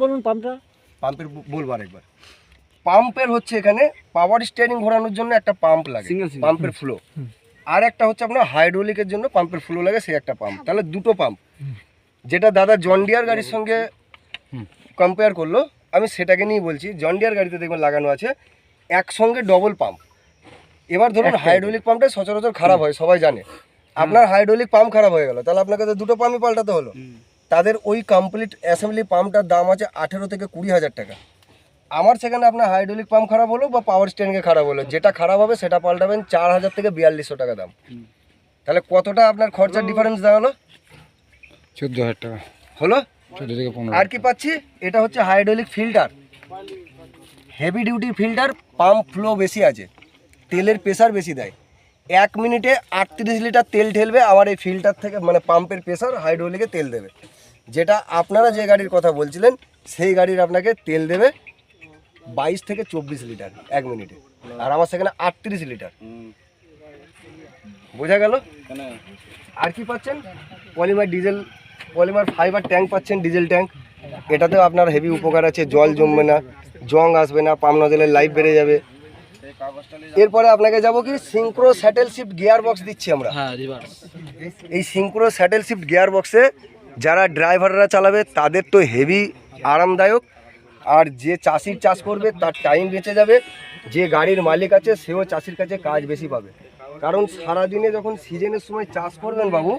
বলুন পাম্পটা। পাম্পের বলবো আরেকবার। পাম্পের হচ্ছে এখানে পাওয়ার স্টিয়ারিং ঘোরানোর জন্য একটা পাম্প লাগে, পাম্পের ফ্লো। আর একটা হচ্ছে আপনার হাইড্রোলিকের জন্য পাম্পের ফ্লো লাগে, সেই একটা পাম্প। তাহলে দুটো পাম্প। যেটা দাদা জন ডিয়ার গাড়ির সঙ্গে কম্পেয়ার করলো, আমি সেটাকে নিয়েই বলছি। জন ডিয়ার গাড়িতে দেখবেন লাগানো আছে একসঙ্গে ডবল পাম্প। এবার ধরুন হাইড্রোলিক পাম্পটা সচরাচর খারাপ হয়, সবাই জানে। আপনার হাইড্রোলিক পাম্প খারাপ হয়ে গেল, তাহলে আপনাকে তো দুটো পাম্পই পাল্টাতে হলো। তাদের ওই কমপ্লিট অ্যাসেম্বলি পাম্পটার দাম আছে 18 থেকে 20,000 টাকা। আমার সেখানে আপনার হাইড্রোলিক পাম্প খারাপ হলো বা পাওয়ার স্টিয়ারিংয়ে খারাপ হলো, যেটা খারাপ হবে সেটা পাল্টাবেন 4,000 থেকে 4200 টাকা দাম। তাহলে কতটা আপনার খরচার ডিফারেন্স দাঁড়ালো? 14,000 টাকা হলো। 14 থেকে 15। আর কি পাচ্ছি? এটা হচ্ছে hydraulic filter, heavy duty filter. Pump flow বেশি আছে, তেলের প্রেসার বেশি দেয়। 1 মিনিটে 38 লিটার তেল ঠেলবে। আমার এই ফিল্টার থেকে মানে পাম্পের প্রেসার হাইড্রোলিকে তেল দেবে। যেটা আপনারা যে গাড়ির কথা বলছিলেন সেই গাড়ির আপনাকে তেল দেবে 22 থেকে 24 লিটার 1 মিনিটে, আর আমার সেখানে 38 লিটার। বোঝা গেল? আর কি পাচ্ছেন? Polymer diesel, polymer fibre tank পাচ্ছেন, ডিজেল ট্যাঙ্ক। এটাতেও আপনার হেভি উপকার আছে, জল জমবে না, জং আসবে না, পাম্প নজলের লাইফ বেড়ে যাবে। এরপরে আপনাকে যাব কি, সিঙ্ক্রো স্যাটেল শিফট গিয়ার বক্স দিচ্ছি আমরা। এই সিঙ্ক্রো স্যাটেল শিফট গিয়ার বক্সে যারা ড্রাইভাররা চালাবে তাদের তো হেভি আরামদায়ক, আর যে চাষির চাষ করবে তার টাইম বেঁচে যাবে। যে গাড়ির মালিক আছে সেও চাষির কাছে কাজ বেশি পাবে। কারণ সারাদিনে যখন সিজনের সময় চাষ করবেন বাবু,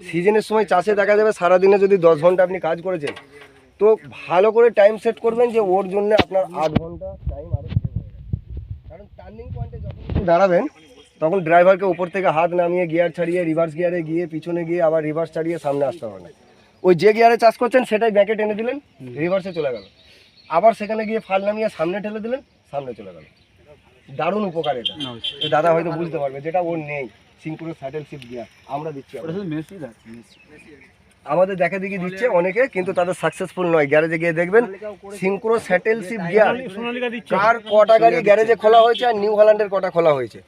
সিজনের সময় চাষে দেখা যাবে সারাদিনে যদি 10 ঘন্টা আপনি কাজ করেছেন, তো ভালো করে টাইম সেট করবেন যে ওর জন্য আপনার 8 ঘন্টা টাইম আরও সেভ হয়ে যাবে। কারণ টার্নিং পয়েন্টে যখন দাঁড়াবেন তখন ড্রাইভারকে উপর থেকে হাত নামিয়ে গিয়ার ছাড়িয়ে রিভার্স গিয়ারে গিয়ে পিছনে গিয়ে আবার রিভার্স ছাড়িয়ে সামনে আসতে হবে না। ওই যে গিয়ারে চাষ করছেন সেটাই ব্যাকে টেনে দিলেন, রিভার্সে চলে গেল। আবার সেখানে গিয়ে ফাল নামিয়ে সামনে ঠেলে দিলেন, সামনে চলে গেল। দারুণ উপকার এটা। এই দাদা হয়তো বুঝতে পারবে, যেটা ওর নেই। সিঙ্ক্রো স্যাটেল শিফট গিয়ার আমরা দিচ্ছি। আমাদের দেখা দেখি দিচ্ছে অনেকে, কিন্তু তাদের সাকসেসফুল নয়। গ্যারেজে গিয়ে দেখবেন সিঙ্ক্রো স্যাটেল শিফট গিয়ার কার কটা গাড়ি গ্যারেজে খোলা হয়েছে আর নিউ হল্যান্ডের কটা খোলা হয়েছে।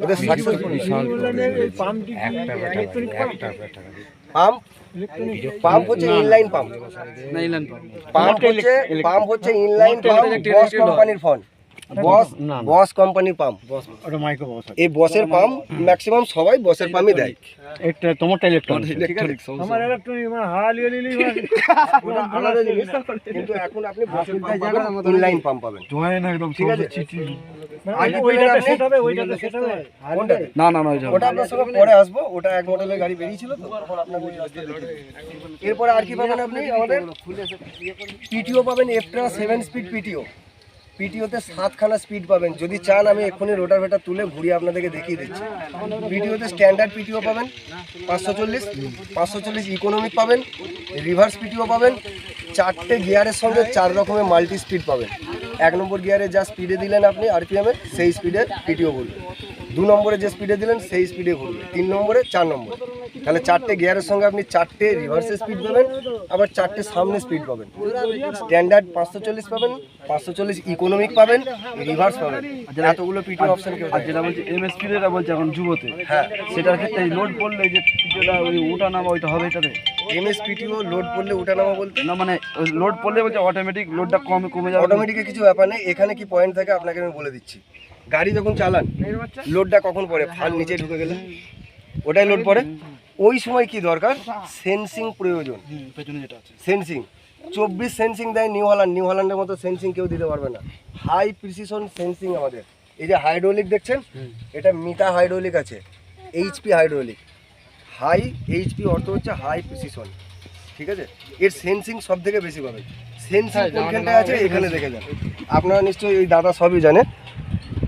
ওদের সাকসেসফুল পাম্প হচ্ছে ইনলাইন পাম্প। পাম্প হচ্ছে ইনলাইন পাম্প, বস কোম্পানির ফোন, বস কোম্পানির পাম্প। এই বসের পাম্প ম্যাক্সিমাম সবাই বসের পাম্পই দেয়। এটা তোমারটা ইলেকট্রনিক, আমার ইলেকট্রনিক মানে হারালি আলাদা জিনিস। কিন্তু এখন আপনি বসের পাম্প পাবেন, ইনলাইন পাম্প পাবেন। ঠিক আছে? না ওটা আপনার সঙ্গে পরে আসবো। ওটা এক মডেলের গাড়ি বেরিয়েছিল তো, তখন আপনাকে এরপরে আর কি পাবেন আপনি? আমাদের পিটিও পাবেন, এফট্রা 7 স্পিড পিটিও। পিটিওতে 7খানা স্পিড পাবেন। যদি চান আমি এক্ষুনি রোটারভেটার তুলে ঘুরিয়ে আপনাদেরকে দেখিয়ে দিচ্ছি। পিটিওতে স্ট্যান্ডার্ড পিটিও পাবেন 540 ইকোনমিক পাবেন, রিভার্স পিটিও পাবেন। 4টে গিয়ারের সঙ্গে 4 রকমের মাল্টি স্পিড পাবেন। 1 নম্বর গিয়ারে যা স্পিডে দিলেন আপনি আরপিএমে, সেই স্পিডে পিটিও ঘুরবে। 2 নম্বরে যে স্পিডে দিলেন সেই স্পিডে ঘুরবে। 3 নম্বরে, 4 নম্বরে। তাহলে 4টে গিয়ারের সঙ্গে আপনি 4টে রিভার্সে স্পিড পাবেন, আবার 4টে সামনে স্পিড পাবেন। স্ট্যান্ডার্ড 540 পাবেন, 540 ইকোনমিক পাবেন, রিভার্স পাবেন। এতগুলো পিটিও অপশন কেউ। আর যেটা বলছে এমএস স্পিডেটা বলছে এখন যুবতে, হ্যাঁ, সেটার ক্ষেত্রে লোড পড়লে যে যেটা ওই ওটা নামা ওইটা হবে এটাতে। এমএস পিটিও লোড পড়লে ওঠা নামা বলতে না মানে লোড পড়লে বলছে অটোমেটিক লোডটা কমে যাবে। অটোমেটিকের কিছু ব্যাপার নেই। এখানে কি পয়েন্ট থাকে আপনাকে আমি বলে দিচ্ছি। গাড়ি যখন চালান লোডটা কখন পড়ে? ফাল নিচে ঢুকে গেলে ওটাই লোড পড়ে। ওই সময় কি দরকার? সেন্সিং প্রয়োজন। পেছনে যেটা আছে সেন্সিং 24 সেন্সিং দেয় নিউ হল্যান্ডের মতো সেন্সিং কেউ দিতে পারবে না। হাই প্রিসিশন সেন্সিং আমাদের। এই যে হাইড্রোলিক দেখছেন, এটা মিটা হাইড্রোলিক আছে, এইচপি হাইড্রোলিক। হাই এইচপি অর্থ হচ্ছে হাই প্রিসিশন। ঠিক আছে? এর সেন্সিং সব থেকে বেশি পাবেন। সেন্সিং কোনখানটায় আছে এখানে দেখে যান। আপনারা নিশ্চয়ই এই দাদা সবই জানে।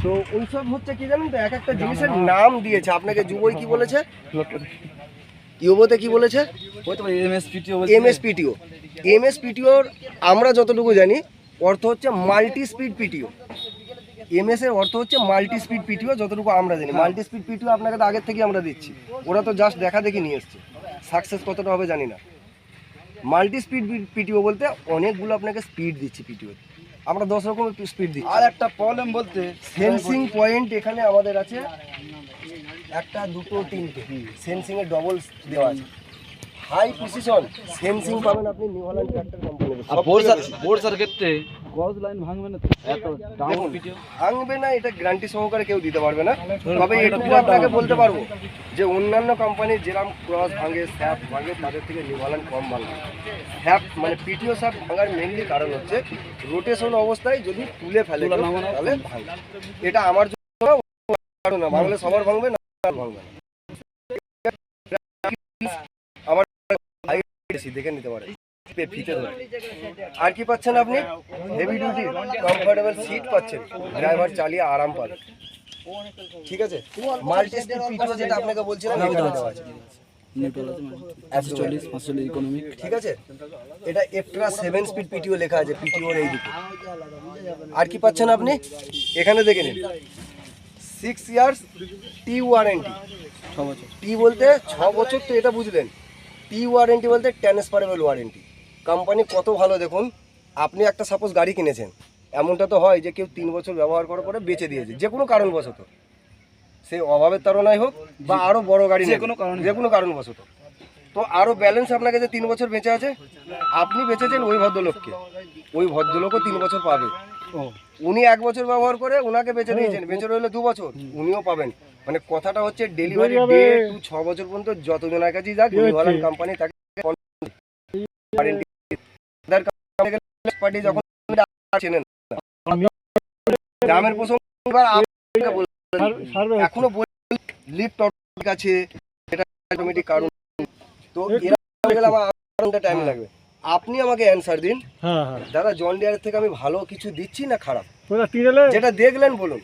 তো ওইসব হচ্ছে কি জানেন তো, এক একটা জিনিসের নাম দিয়েছে আপনাকে। যুবই কি বলেছে, ইউবোতে কি বলেছে? এমএসপিটিও। এমএসপিটিওর আমরা যতটুকু জানি অর্থ হচ্ছে মাল্টি স্পিড পিটিও। এমএস এর অর্থ হচ্ছে মাল্টি স্পিড পিটিও, যতটুকু আমরা জানি। মাল্টি স্পিড পিটিও আপনাকে তো আগের থেকে আমরা দিচ্ছি, ওরা তো জাস্ট দেখা দেখি নিয়ে এসছে। সাকসেস কতটা হবে জানি না। মাল্টি স্পিড পিটিও বলতে অনেকগুলো আপনাকে স্পিড দিচ্ছি পিটিও। আমরা 10 রকমের স্পিড দিচ্ছি। আর একটা প্রবলেম বলতে সেন্সিং পয়েন্ট এখানে আমাদের আছে 1, 2, 3টে। সেন্সিংয়ের ডবল দেওয়া আছে। হাই প্রিসিশন সেন্সিং পাবেন আপনি নিউ হল্যান্ড ট্র্যাক্টর কোম্পানিতে। বোরসার ক্ষেত্রে গজ লাইন ভাঙবে না তো? এত ডাউন পিটিও ভাঙবে না, এটা গ্যারান্টি সহকারে কেউ দিতে পারবে না। তবে এটুকু আপনাকে বলতে পারবো যে অন্যান্য কোম্পানির যেরকম ক্রস ভাঙে, স্যাপ ভাঙে, তাদের থেকে নিউ হল্যান্ড কম ভাঙে। স্যাপ মানে পিটিও স্যাপ ভাঙার মেনলি কারণ হচ্ছে রোটেশন অবস্থায় যদি তুলে ফেলে কেউ, তাহলে ভাঙে। এটা আমার জন্য না, ভাঙলে সবার ভাঙবে না, ভাঙবে না। আমার দেখে নিতে পারে ফিতে ধরে। আর কি পাচ্ছেন আপনি? হেভি ডিউটি কমফোর্টেবল সিট পাচ্ছেন, ড্রাইভার চালিয়ে আরাম পাবেন। ঠিক আছে, মাল্টি স্পিড পিটিও যেটা আপনাকে বলছিলাম এখানে দেওয়া আছে। ঠিক আছে, এটা এক্সট্রা 7 স্পিড পিটিও লেখা আছে পিটিওর এই দিকে। আর কি পাচ্ছেন আপনি? এখানে দেখে নিন 6 ইয়ার্স টি ওয়ারেন্টি। টি বলতে 6 বছর, তো এটা বুঝলেন। টি ওয়ারেন্টি বলতে ট্রান্সফারেবল ওয়ারেন্টি। কোম্পানি কত ভালো দেখুন। আপনি একটা সাপোজ গাড়ি কিনেছেন, এমনটা তো হয় যে কেউ 3 বছর ব্যবহার করার পরে বেচে দিয়েছে যে কোনো কারণবশত, সে অভাবের তাড়নায় হোক বা আরও বড় গাড়ি যে কোনো কারণবশত, তো আরও ব্যালেন্স আপনার কাছে 3 বছর বেঁচে আছে। আপনি বেচেছেন ওই ভদ্রলোককে, ওই ভদ্রলোকও 3 বছর পাবে। উনি 1 বছর ব্যবহার করে ওনাকে বেচে দিয়েছেন, বেচে রইলো 2 বছর, উনিও পাবেন। মানে কথাটা হচ্ছে ডেলিভারি ডে টু 6 বছর পর্যন্ত যতজনের কাছেই যাক নিউ হল্যান্ড কোম্পানি তাকে পার্টি যখন চেনেন গ্রামের প্রসঙ্গ এখনো লিফট আছে, এটা অটোমেটিক কারণ। তো এরা গেলে আমার টাইম লাগবে। আপনি আমাকে অ্যান্সার দিন দাদা, জন ডিয়ারের থেকে আমি ভালো কিছু দিচ্ছি না খারাপ? যেটা দেখলেন বলুন।